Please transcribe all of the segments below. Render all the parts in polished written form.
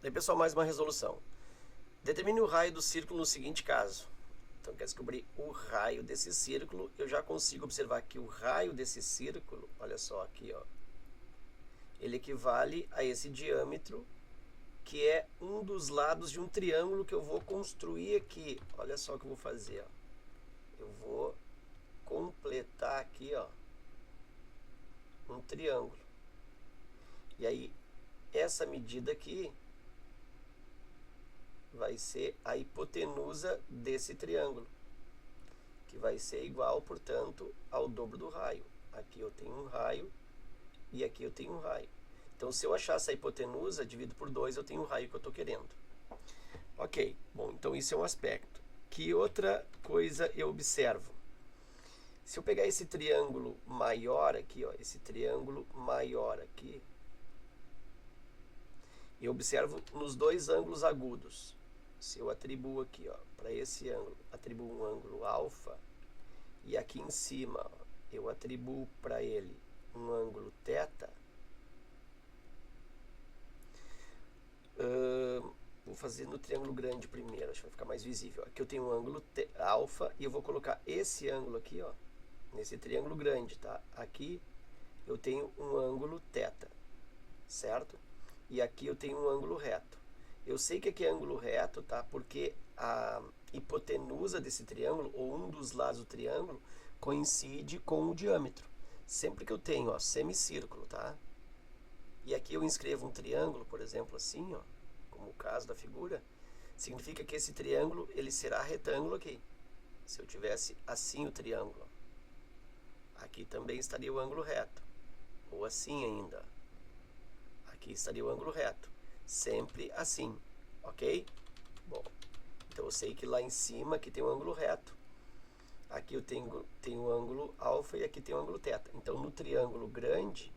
Daí, pessoal, mais uma resolução. Determine o raio do círculo no seguinte caso. Então, quer descobrir o raio desse círculo. Eu já consigo observar que o raio desse círculo, olha só aqui, ó, ele equivale a esse diâmetro, que é um dos lados de um triângulo que eu vou construir aqui. Olha só o que eu vou fazer, ó. Eu vou completar aqui, ó, um triângulo. E aí, essa medida aqui vai ser a hipotenusa desse triângulo, que vai ser igual, portanto, ao dobro do raio. Aqui eu tenho um raio e aqui eu tenho um raio. Então, se eu achar essa hipotenusa, divido por 2, eu tenho o raio que eu estou querendo. Ok, bom, então isso é um aspecto. Que outra coisa eu observo? Se eu pegar esse triângulo maior aqui, ó, esse triângulo maior aqui, eu observo nos dois ângulos agudos. Se eu atribuo aqui, ó, para esse ângulo, atribuo um ângulo alfa, e aqui em cima, ó, eu atribuo para ele um ângulo θ, vou fazer no triângulo grande primeiro, acho que vai ficar mais visível. Aqui eu tenho um ângulo alfa e eu vou colocar esse ângulo aqui, ó, nesse triângulo grande, tá? Aqui eu tenho um ângulo θ, certo? E aqui eu tenho um ângulo reto. Eu sei que aqui é ângulo reto, tá? Porque a hipotenusa desse triângulo, ou um dos lados do triângulo, coincide com o diâmetro. Sempre que eu tenho, ó, semicírculo, tá? E aqui eu inscrevo um triângulo, por exemplo, assim, ó, como o caso da figura, significa que esse triângulo, ele será retângulo aqui. Se eu tivesse assim o triângulo, aqui também estaria o ângulo reto, ou assim ainda. Aqui estaria o ângulo reto, sempre assim, ok? Bom, então eu sei que lá em cima aqui tem um ângulo reto, aqui eu tenho o ângulo alfa e aqui tem o ângulo θ. Então no triângulo grande,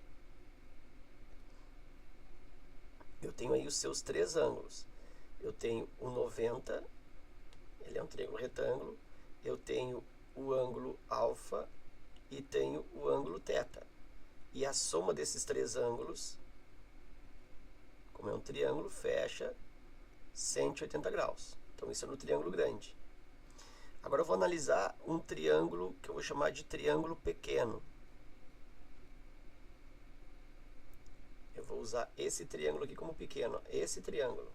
eu tenho aí os seus três ângulos. Eu tenho o 90, ele é um triângulo retângulo, eu tenho o ângulo alfa e tenho o ângulo θ. E a soma desses três ângulos, como é um triângulo, fecha 180 graus. Então isso é no triângulo grande. Agora eu vou analisar um triângulo que eu vou chamar de triângulo pequeno. Eu vou usar esse triângulo aqui como pequeno, esse triângulo.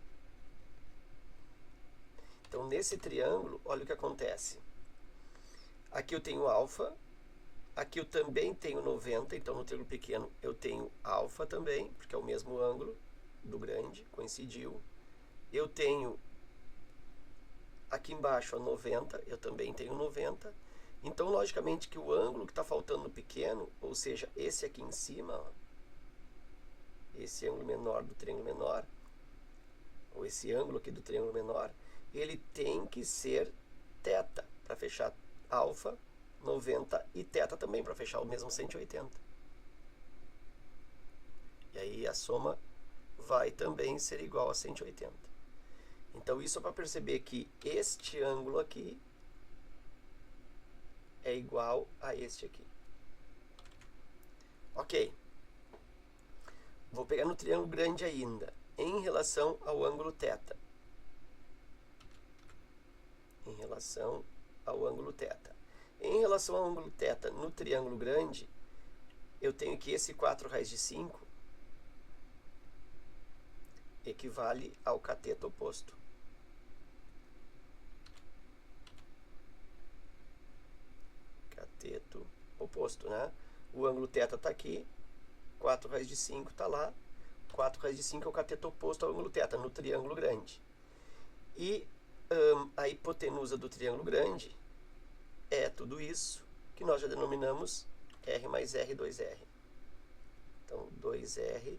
Então nesse triângulo, olha o que acontece. Aqui eu tenho alfa, aqui eu também tenho 90, então no triângulo pequeno eu tenho alfa também, porque é o mesmo ângulo do grande, coincidiu. Eu tenho aqui embaixo a 90, eu também tenho 90. Então, logicamente, que o ângulo que está faltando no pequeno, ou seja, esse aqui em cima, ó, esse ângulo menor do triângulo menor, ou esse ângulo aqui do triângulo menor, ele tem que ser θ, para fechar alfa, 90 e θ também, para fechar o mesmo 180. E aí a soma vai também ser igual a 180. Então isso é para perceber que este ângulo aqui é igual a este aqui. Ok. Vou pegar no triângulo grande ainda, em relação ao ângulo θ. Em relação ao ângulo θ. Em relação ao ângulo θ no triângulo grande, eu tenho que esse 4 raiz de 5 equivale ao cateto oposto. Cateto oposto, né? O ângulo θ está aqui, 4 raiz de 5 está lá, 4 raiz de 5 é o cateto oposto ao ângulo θ, no triângulo grande. E a hipotenusa do triângulo grande é tudo isso que nós já denominamos R mais R, 2R. Então, 2R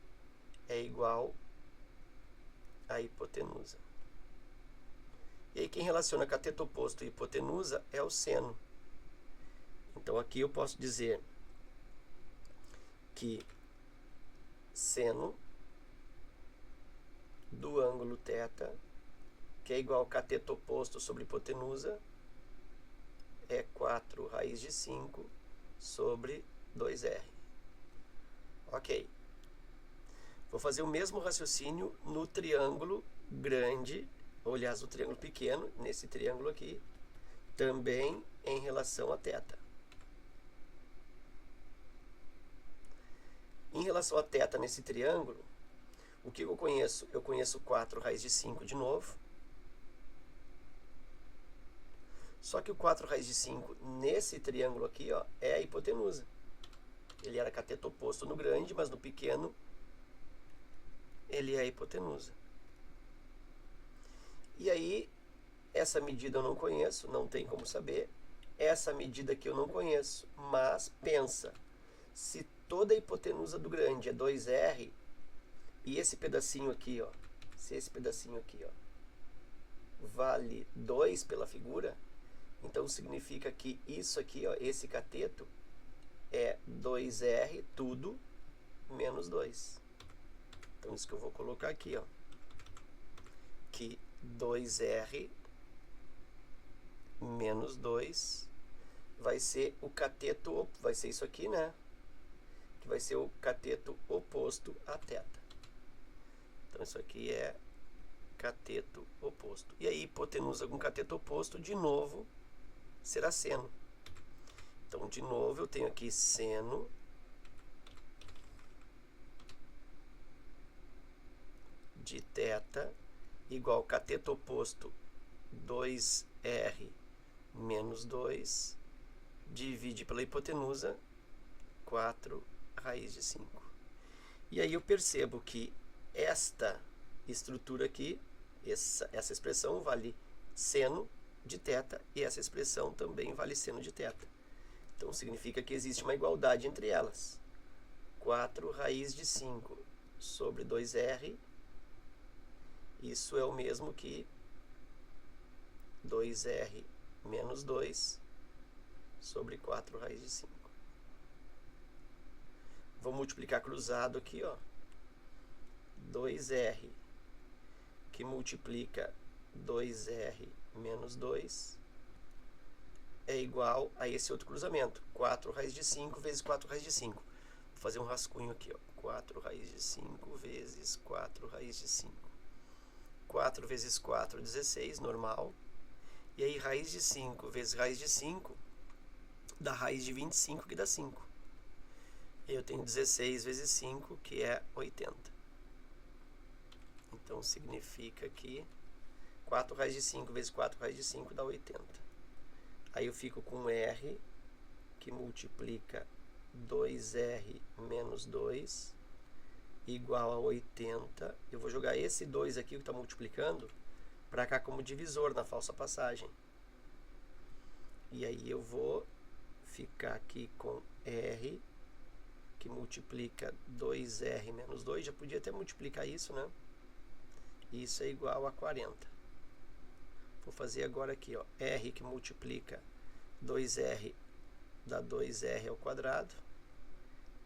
é igual a hipotenusa. E aí quem relaciona cateto oposto e hipotenusa é o seno. Então aqui eu posso dizer que seno do ângulo θ, que é igual ao cateto oposto sobre hipotenusa, é 4 raiz de 5 sobre 2R. Ok. Vou fazer o mesmo raciocínio no triângulo grande, ou aliás, no triângulo pequeno, nesse triângulo aqui, também em relação a θ. Em relação a θ nesse triângulo, o que eu conheço? Eu conheço 4 raiz de 5 de novo. Só que o 4 raiz de 5 nesse triângulo aqui, ó, é a hipotenusa. Ele era cateto oposto no grande, mas no pequeno ele é a hipotenusa. E aí, essa medida eu não conheço, não tem como saber. Essa medida aqui eu não conheço, mas pensa, se toda a hipotenusa do grande é 2R, e esse pedacinho aqui, ó, se esse pedacinho aqui, ó, vale 2 pela figura, então significa que isso aqui, ó, esse cateto, é 2R tudo menos 2. Então isso que eu vou colocar aqui, ó, que 2R menos 2 vai ser o cateto, vai ser isso aqui, né? Que vai ser o cateto oposto a θ. Então isso aqui é cateto oposto. E aí hipotenusa com cateto oposto, de novo, será seno. Então, de novo, eu tenho aqui seno de θ igual cateto oposto 2R menos 2 divide pela hipotenusa 4 raiz de 5. E aí eu percebo que esta estrutura aqui, essa expressão vale seno de θ e essa expressão também vale seno de θ. Então significa que existe uma igualdade entre elas. 4 raiz de 5 sobre 2R, isso é o mesmo que 2R menos 2 sobre 4 raiz de 5. Vou multiplicar cruzado aqui, ó. 2R que multiplica 2R menos 2 é igual a esse outro cruzamento. 4 raiz de 5 vezes 4 raiz de 5. Vou fazer um rascunho aqui, ó. 4 raiz de 5 vezes 4 raiz de 5. 4 vezes 4, 16, normal. E aí, raiz de 5 vezes raiz de 5 dá raiz de 25, que dá 5. E eu tenho 16 vezes 5, que é 80. Então, significa que 4 raiz de 5 vezes 4 raiz de 5 dá 80. Aí eu fico com R, que multiplica 2R menos 2, igual a 80. Eu vou jogar esse 2 aqui, que está multiplicando, para cá como divisor na falsa passagem. E aí eu vou ficar aqui com R, que multiplica 2R menos 2. Já podia até multiplicar isso, né? Isso é igual a 40. Vou fazer agora aqui, ó, R que multiplica 2R dá 2R ao quadrado.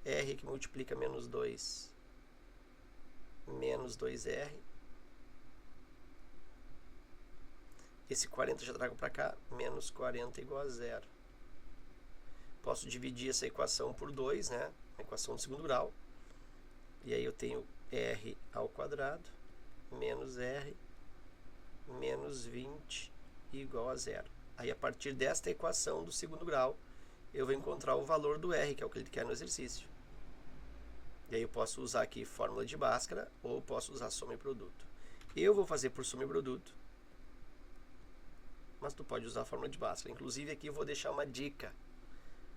R que multiplica menos 2, menos 2R. Esse 40 já trago para cá, menos 40 igual a 0. Posso dividir essa equação por 2, né? A equação do segundo grau. E aí eu tenho R ao quadrado menos R menos 20 igual a 0. Aí a partir desta equação do segundo grau, eu vou encontrar o valor do R, que é o que ele quer no exercício. E aí eu posso usar aqui fórmula de Bhaskara ou posso usar soma e produto. Eu vou fazer por soma e produto, mas tu pode usar a fórmula de Bhaskara. Inclusive aqui eu vou deixar uma dica.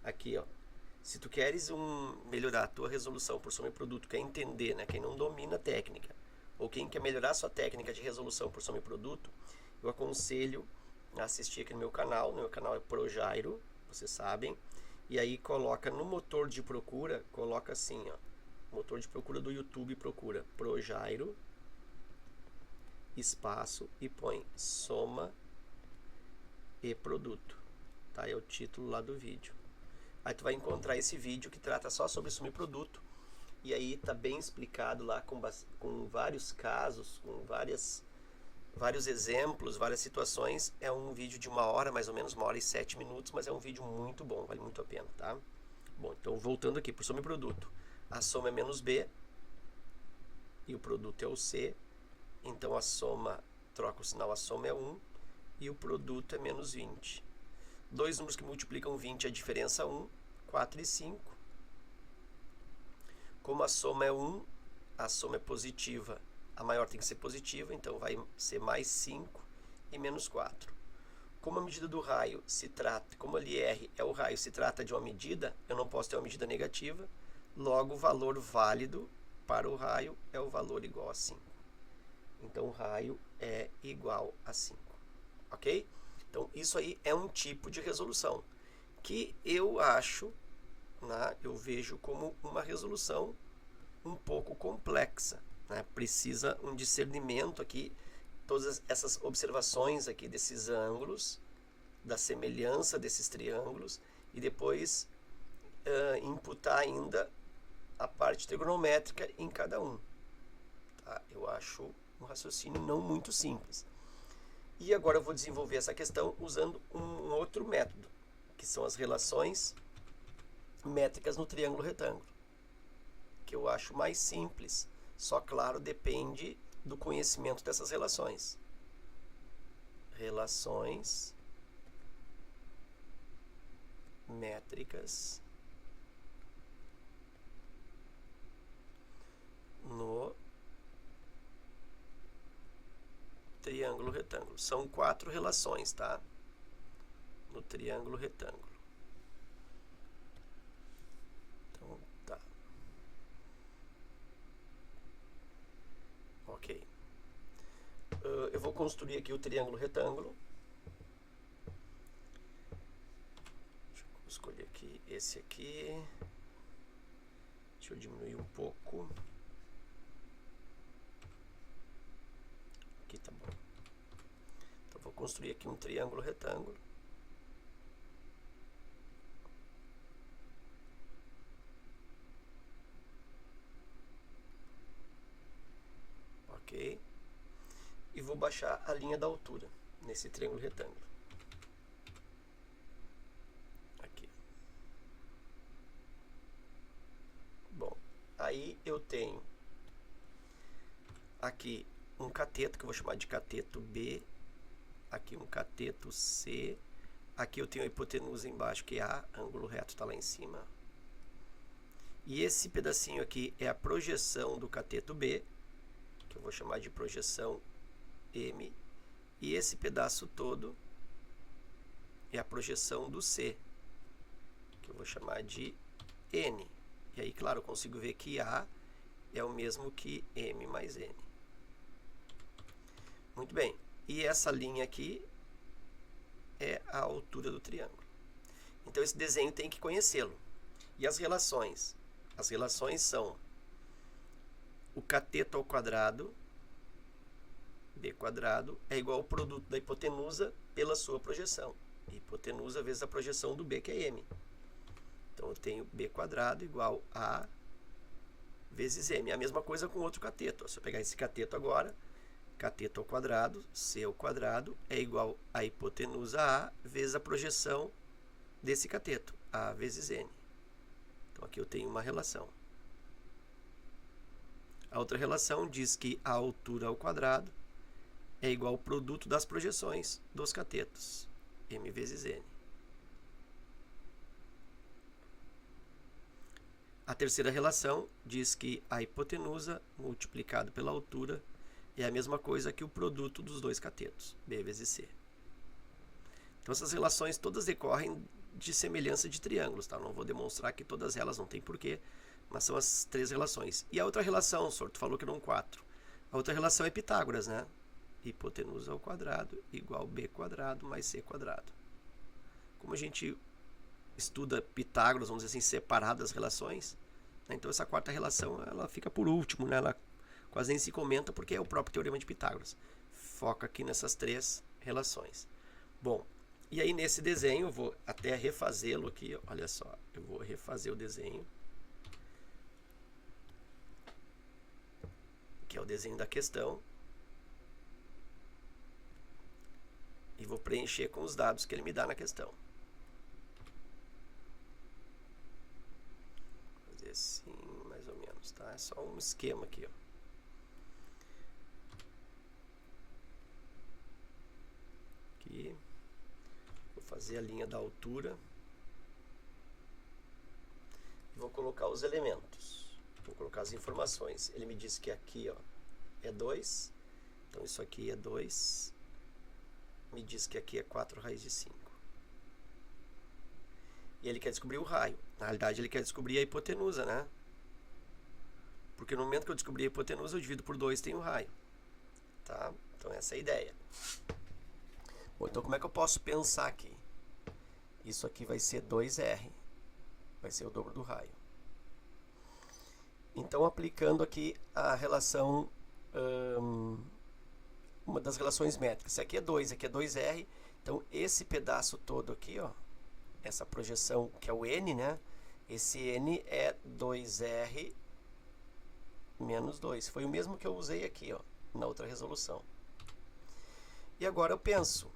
Aqui, ó. Se tu queres melhorar a tua resolução por soma e produto, quer entender, né? Quem não domina a técnica, ou quem quer melhorar a sua técnica de resolução por soma e produto, eu aconselho a assistir aqui no meu canal. Meu canal é Projairo, vocês sabem. E aí coloca no motor de procura, coloca assim, ó. Motor de procura do YouTube, procura Projairo, espaço, e põe soma e produto. Tá? É o título lá do vídeo. Aí tu vai encontrar esse vídeo que trata só sobre soma e produto. E aí tá bem explicado lá com vários casos, com vários exemplos, várias situações. É um vídeo de 1 hora, mais ou menos 1 hora e 7 minutos, mas é um vídeo muito bom, vale muito a pena, tá? Bom, então voltando aqui por soma e produto. A soma é menos B, e o produto é o C, então a soma, troca o sinal, a soma é 1 e o produto é menos 20. Dois números que multiplicam 20, a diferença é 1, 4 e 5. Como a soma é 1, a soma é positiva, a maior tem que ser positiva, então vai ser mais 5 e menos 4. Como a medida do raio se trata, como ali R é o raio, se trata de uma medida, eu não posso ter uma medida negativa, logo o valor válido para o raio é o valor igual a 5. Então o raio é igual a 5, ok? Então isso aí é um tipo de resolução que eu acho, né, eu vejo como uma resolução um pouco complexa, né? Precisa um discernimento aqui, todas essas observações aqui desses ângulos, da semelhança desses triângulos, e depois imputar ainda a parte trigonométrica em cada um. Tá? Eu acho um raciocínio não muito simples. E agora eu vou desenvolver essa questão usando um outro método, que são as relações métricas no triângulo retângulo, que eu acho mais simples, só claro, depende do conhecimento dessas relações. Relações métricas no triângulo retângulo. São 4 relações, tá? No triângulo retângulo. Então, tá. Ok. Eu vou construir aqui o triângulo retângulo. Deixa eu escolher aqui esse aqui. Deixa eu diminuir um pouco. Aqui tá bom. Então vou construir aqui um triângulo retângulo. Ok. E vou baixar a linha da altura nesse triângulo retângulo. Aqui. Bom, aí eu tenho aqui um cateto, que eu vou chamar de cateto B, aqui um cateto C, aqui eu tenho a hipotenusa embaixo, que é A, ângulo reto está lá em cima. E esse pedacinho aqui é a projeção do cateto B, que eu vou chamar de projeção M, e esse pedaço todo é a projeção do C, que eu vou chamar de N. E aí, claro, eu consigo ver que A é o mesmo que M mais N. Muito bem, e essa linha aqui é a altura do triângulo. Então esse desenho tem que conhecê-lo. E as relações? As relações são o cateto ao quadrado, B quadrado, é igual ao produto da hipotenusa pela sua projeção. Hipotenusa vezes a projeção do B, que é M. Então eu tenho B quadrado igual a vezes M. A mesma coisa com outro cateto. Se eu pegar esse cateto agora, cateto ao quadrado, C ao quadrado, é igual a hipotenusa A vezes a projeção desse cateto, A vezes N. Então aqui eu tenho uma relação. A outra relação diz que a altura ao quadrado é igual ao produto das projeções dos catetos, M vezes N. A terceira relação diz que a hipotenusa multiplicado pela altura é a mesma coisa que o produto dos dois catetos, B vezes C. Então essas relações todas decorrem de semelhança de triângulos, tá? Não vou demonstrar que todas elas, não tem porquê, mas são as 3 relações. E a outra relação, o senhor falou que eram 4. A outra relação é Pitágoras, né? Hipotenusa ao quadrado igual B quadrado mais C quadrado. Como a gente estuda Pitágoras, vamos dizer assim, separado das relações, né? Então essa quarta relação ela fica por último, né? Ela quase nem se comenta porque é o próprio teorema de Pitágoras. Foca aqui nessas 3 relações. Bom, e aí nesse desenho eu vou até refazê-lo aqui, olha só, eu vou refazer o desenho, que é o desenho da questão, e vou preencher com os dados que ele me dá na questão. Vou fazer assim, mais ou menos, tá? É só um esquema aqui, ó. fazer a linha da altura. Vou colocar os elementos. Vou colocar as informações. Ele me disse que aqui, ó, é 2. Então isso aqui é 2. Me diz que aqui é 4 raiz de 5. E ele quer descobrir o raio. Na realidade, ele quer descobrir a hipotenusa, né? Porque no momento que eu descobrir a hipotenusa, eu divido por 2 tem o raio. Tá? Então essa é a ideia. Bom, então como é que eu posso pensar aqui? Isso aqui vai ser 2R. Vai ser o dobro do raio. Então, aplicando aqui a relação, uma das relações métricas. Isso aqui é 2, aqui é 2R. Então, esse pedaço todo aqui, ó, essa projeção que é o N, né? Esse N é 2R menos 2. Foi o mesmo que eu usei aqui, ó, na outra resolução. E agora eu penso,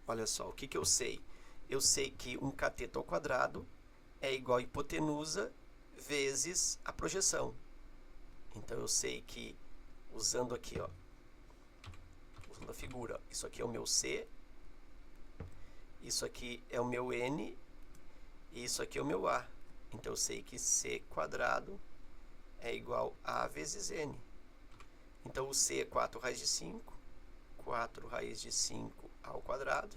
olha só, o que que eu sei? Eu sei que um cateto ao quadrado é igual a hipotenusa vezes a projeção. Então eu sei que, usando aqui, ó, usando a figura, isso aqui é o meu C, isso aqui é o meu N, e isso aqui é o meu A. Então eu sei que C quadrado é igual a vezes N. Então o C é 4 raiz de 5, 4 raiz de 5 ao quadrado,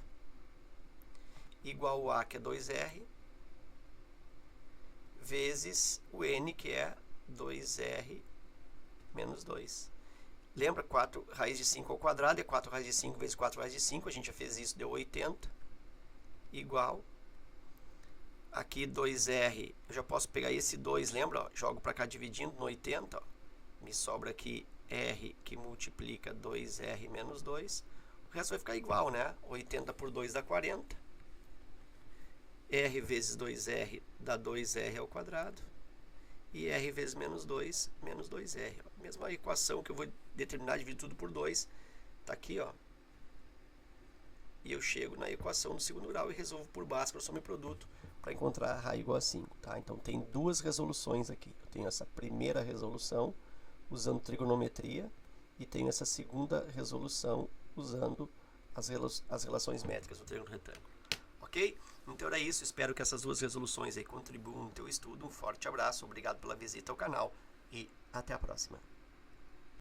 igual ao A, que é 2R, vezes o N, que é 2R menos 2. Lembra? 4 raiz de 5 ao quadrado é 4 raiz de 5 vezes 4 raiz de 5. A gente já fez isso, deu 80. Igual. Aqui 2R, eu já posso pegar esse 2, lembra? Ó, jogo para cá dividindo no 80. Ó. Me sobra aqui R, que multiplica 2R menos 2. O resto vai ficar igual, né? 80 por 2 dá 40. R vezes 2R dá 2R ao quadrado. E R vezes menos 2, menos 2R. Ó. Mesma equação que eu vou determinar, dividir tudo por 2. Está aqui, ó. E eu chego na equação do segundo grau e resolvo por Bhaskara, soma e produto, para encontrar raio igual a 5. Tá? Então tem duas resoluções aqui. Eu tenho essa primeira resolução usando trigonometria e tenho essa segunda resolução usando as relações métricas do triângulo retângulo. Ok? Então era isso, espero que essas duas resoluções aí contribuam no teu estudo. Um forte abraço, obrigado pela visita ao canal e até a próxima.